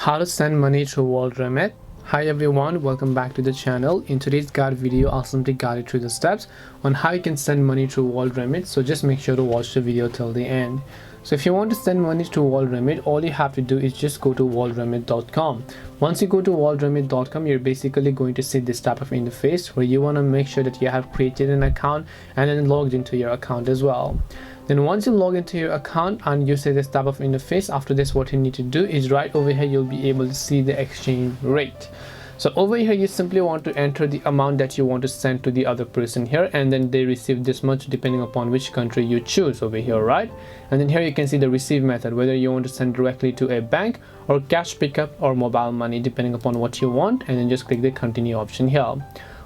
How to send money through WorldRemit. Hi everyone, welcome back to the channel. In today's guide video, I'll simply guide you through the steps on how you can send money through WorldRemit. So just make sure to watch the video till the end. So if you want to send money through WorldRemit, all you have to do is just go to WorldRemit.com. Once you go to WorldRemit.com, you're basically going to see this type of interface where you want to make sure that you have created an account and then logged into your account as well. Then once you log into your account and you see this type of interface, after this what you need to do is right over here you'll be able to see the exchange rate. So over here you simply want to enter the amount that you want to send to the other person here, and then they receive this much depending upon which country you choose over here, right? And then here you can see the receive method, whether you want to send directly to a bank or cash pickup or mobile money depending upon what you want, and then just click the continue option here.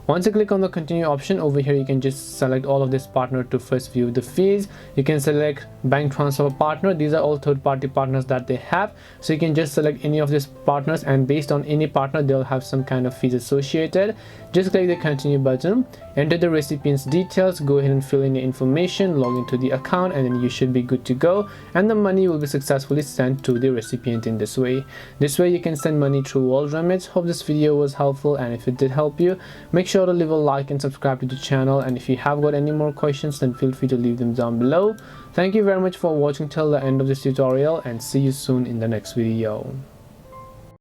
Once you click on the continue option, over here you can just select all of this partner to first view the fees. You can select bank transfer partner. These are all third-party partners that they have, so you can just select any of these partners, and based on any partner they'll have some kind of fees associated. Just click the continue button, enter the recipient's details, go ahead and fill in your information, log into the account, and then you should be good to go, and the money will be successfully sent to the recipient in this way. This way you can send money through WorldRemit. Hope this video was helpful, and if it did help you, make sure to leave a like and subscribe to the channel, and if you have got any more questions then feel free to leave them down below. Thank you very much for watching till the end of this tutorial, and see you soon in the next video.